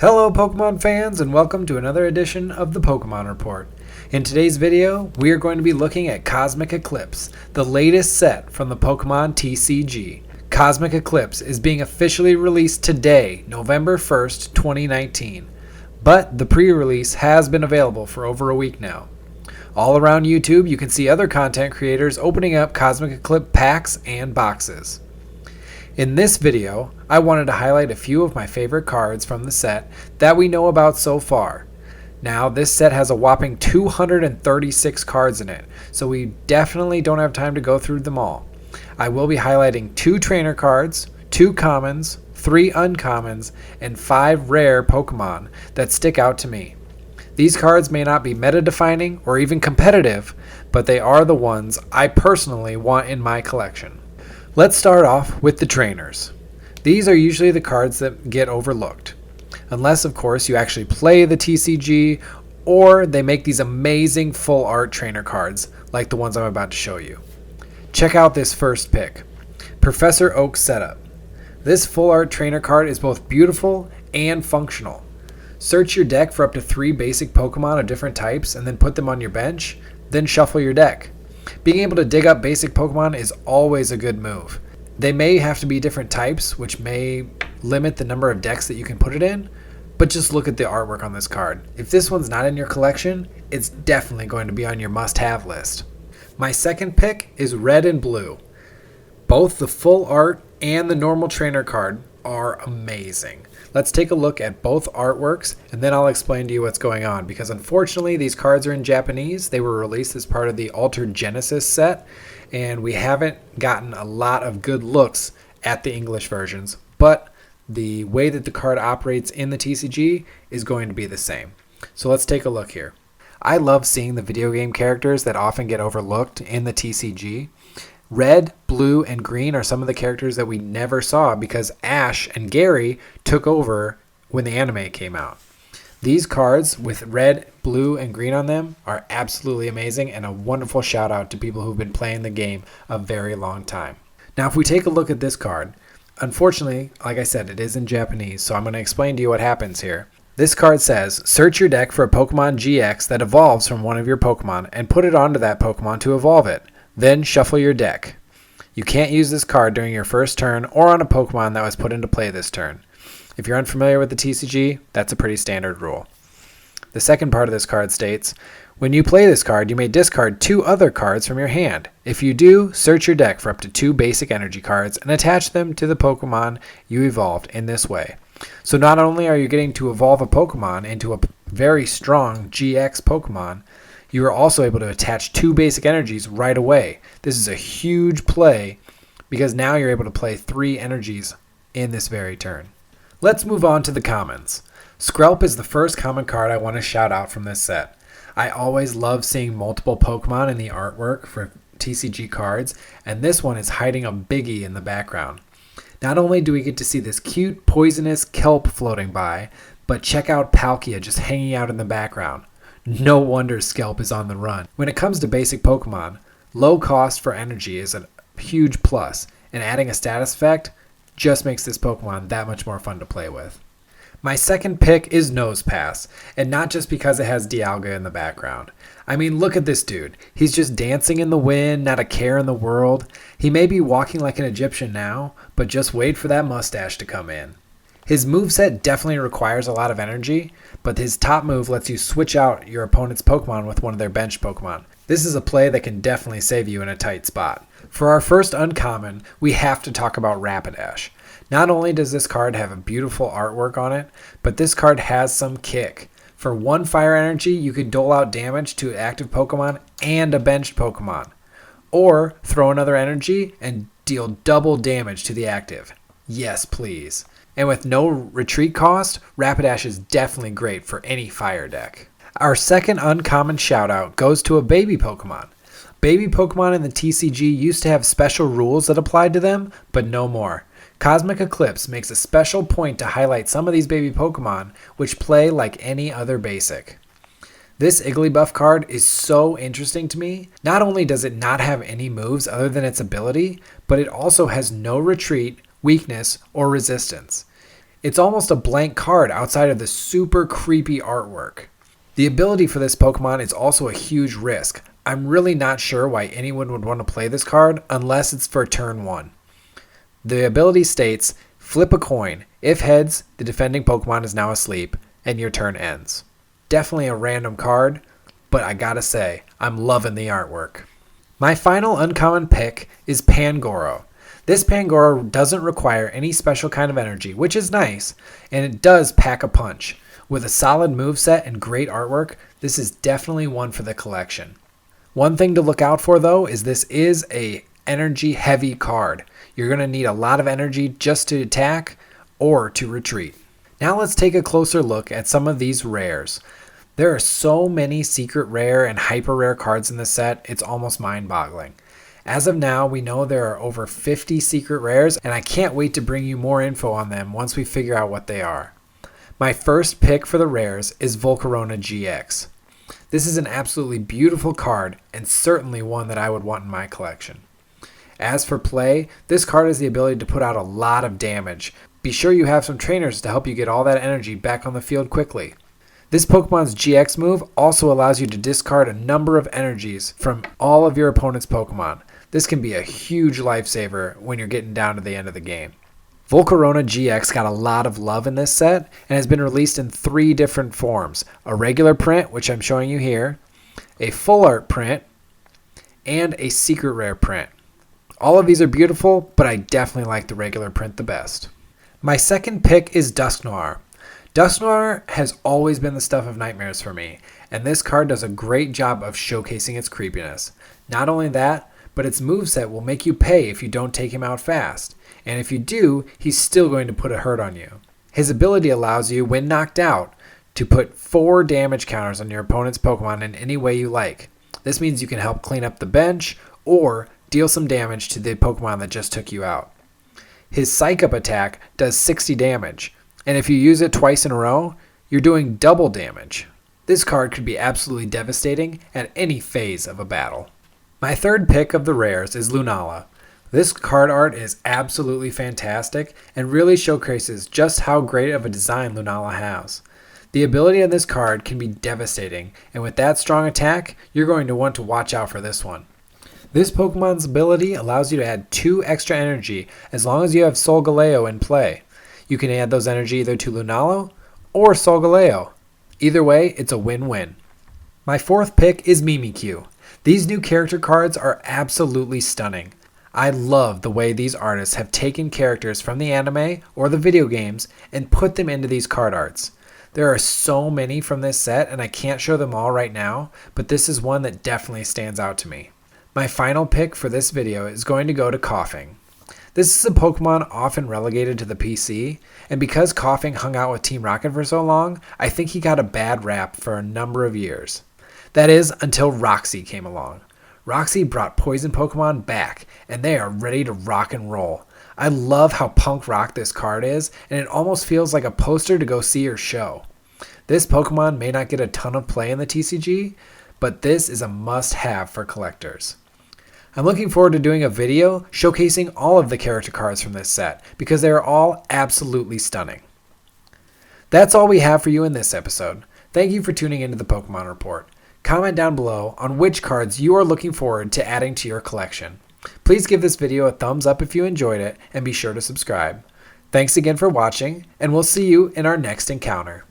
Hello Pokemon fans, and welcome to another edition of the Pokemon Report. In today's video, we are going to be looking at Cosmic Eclipse, the latest set from the Pokemon TCG. Cosmic Eclipse is being officially released today, November 1st, 2019. But the pre-release has been available for over a week now. All around YouTube, you can see other content creators opening up Cosmic Eclipse packs and boxes. In this video, I wanted to highlight a few of my favorite cards from the set that we know about so far. Now, this set has a whopping 236 cards in it, so we definitely don't have time to go through them all. I will be highlighting 2 trainer cards, 2 commons, 3 uncommons, and 5 rare Pokemon that stick out to me. These cards may not be meta-defining or even competitive, but they are the ones I personally want in my collection. Let's start off with the trainers. These are usually the cards that get overlooked. Unless, of course, you actually play the TCG or they make these amazing full art trainer cards like the ones I'm about to show you. Check out this first pick, Professor Oak Setup. This full art trainer card is both beautiful and functional. Search your deck for up to 3 basic Pokemon of different types and then put them on your bench, then shuffle your deck. Being able to dig up basic Pokemon is always a good move. They may have to be different types, which may limit the number of decks that you can put it in, but just look at the artwork on this card. If this one's not in your collection, it's definitely going to be on your must-have list. My second pick is Red and Blue. Both the full art and the normal trainer card are amazing. Let's take a look at both artworks and then I'll explain to you what's going on, because unfortunately these cards are in Japanese. They were released as part of the Altered Genesis set and we haven't gotten a lot of good looks at the English versions, but the way that the card operates in the TCG is going to be the same. So let's take a look here. I love seeing the video game characters that often get overlooked in the TCG. Red, Blue, and Green are some of the characters that we never saw because Ash and Gary took over when the anime came out. These cards with Red, Blue, and Green on them are absolutely amazing and a wonderful shout out to people who've been playing the game a very long time. Now if we take a look at this card, unfortunately, like I said, it is in Japanese, so I'm going to explain to you what happens here. This card says, search your deck for a Pokemon GX that evolves from one of your Pokemon and put it onto that Pokemon to evolve it. Then shuffle your deck. You can't use this card during your first turn or on a Pokemon that was put into play this turn. If you're unfamiliar with the TCG, that's a pretty standard rule. The second part of this card states, when you play this card, you may discard 2 other cards from your hand. If you do, search your deck for up to 2 basic energy cards and attach them to the Pokemon you evolved in this way. So not only are you getting to evolve a Pokemon into a very strong GX Pokemon, you are also able to attach 2 basic energies right away. This is a huge play because now you're able to play 3 energies in this very turn. Let's move on to the commons. Skrelp is the first common card I want to shout out from this set. I always love seeing multiple Pokemon in the artwork for TCG cards, and this one is hiding a biggie in the background. Not only do we get to see this cute poisonous kelp floating by, but check out Palkia just hanging out in the background. No wonder Skelp is on the run. When it comes to basic Pokemon, low cost for energy is a huge plus, and adding a status effect just makes this Pokemon that much more fun to play with. My second pick is Nosepass, and not just because it has Dialga in the background. I mean, look at this dude. He's just dancing in the wind, not a care in the world. He may be walking like an Egyptian now, but just wait for that mustache to come in. His moveset definitely requires a lot of energy, but his top move lets you switch out your opponent's Pokemon with one of their bench Pokemon. This is a play that can definitely save you in a tight spot. For our first uncommon, we have to talk about Rapidash. Not only does this card have a beautiful artwork on it, but this card has some kick. For 1 fire energy, you can dole out damage to active Pokemon and a benched Pokemon. Or throw another energy and deal double damage to the active. Yes, please. And with no retreat cost, Rapidash is definitely great for any fire deck. Our second uncommon shoutout goes to a baby Pokemon. Baby Pokemon in the TCG used to have special rules that applied to them, but no more. Cosmic Eclipse makes a special point to highlight some of these baby Pokemon, which play like any other basic. This Igglybuff card is so interesting to me. Not only does it not have any moves other than its ability, but it also has no retreat, weakness, or resistance. It's almost a blank card outside of the super creepy artwork. The ability for this Pokemon is also a huge risk. I'm really not sure why anyone would want to play this card unless it's for turn 1. The ability states, flip a coin. If heads, the defending Pokemon is now asleep, and your turn ends. Definitely a random card, but I gotta say, I'm loving the artwork. My final uncommon pick is Pangoro. This Pangoro doesn't require any special kind of energy, which is nice, and it does pack a punch. With a solid moveset and great artwork, this is definitely one for the collection. One thing to look out for though is this is a energy heavy card. You're going to need a lot of energy just to attack or to retreat. Now let's take a closer look at some of these rares. There are so many secret rare and hyper rare cards in this set, it's almost mind-boggling. As of now, we know there are over 50 secret rares, and I can't wait to bring you more info on them once we figure out what they are. My first pick for the rares is Volcarona GX. This is an absolutely beautiful card and certainly one that I would want in my collection. As for play, this card has the ability to put out a lot of damage. Be sure you have some trainers to help you get all that energy back on the field quickly. This Pokemon's GX move also allows you to discard a number of energies from all of your opponent's Pokemon. This can be a huge lifesaver when you're getting down to the end of the game. Volcarona GX got a lot of love in this set and has been released in 3 different forms. A regular print, which I'm showing you here, a full art print, and a secret rare print. All of these are beautiful, but I definitely like the regular print the best. My second pick is Dusknoir. Dusknoir has always been the stuff of nightmares for me, and this card does a great job of showcasing its creepiness. Not only that, but its moveset will make you pay if you don't take him out fast. And if you do, he's still going to put a hurt on you. His ability allows you, when knocked out, to put 4 damage counters on your opponent's Pokemon in any way you like. This means you can help clean up the bench or deal some damage to the Pokemon that just took you out. His Psych Up attack does 60 damage, and if you use it twice in a row, you're doing double damage. This card could be absolutely devastating at any phase of a battle. My third pick of the rares is Lunala. This card art is absolutely fantastic and really showcases just how great of a design Lunala has. The ability on this card can be devastating, and with that strong attack, you're going to want to watch out for this one. This Pokemon's ability allows you to add 2 extra energy as long as you have Solgaleo in play. You can add those energy either to Lunala or Solgaleo. Either way, it's a win-win. My fourth pick is Mimikyu. These new character cards are absolutely stunning. I love the way these artists have taken characters from the anime or the video games and put them into these card arts. There are so many from this set and I can't show them all right now, but this is one that definitely stands out to me. My final pick for this video is going to go to Koffing. This is a Pokemon often relegated to the PC, and because Koffing hung out with Team Rocket for so long, I think he got a bad rap for a number of years. That is, until Roxy came along. Roxy brought poison Pokemon back, and they are ready to rock and roll. I love how punk rock this card is, and it almost feels like a poster to go see or show. This Pokemon may not get a ton of play in the TCG, but this is a must-have for collectors. I'm looking forward to doing a video showcasing all of the character cards from this set, because they are all absolutely stunning. That's all we have for you in this episode. Thank you for tuning into the Pokemon Report. Comment down below on which cards you are looking forward to adding to your collection. Please give this video a thumbs up if you enjoyed it, and be sure to subscribe. Thanks again for watching, and we'll see you in our next encounter.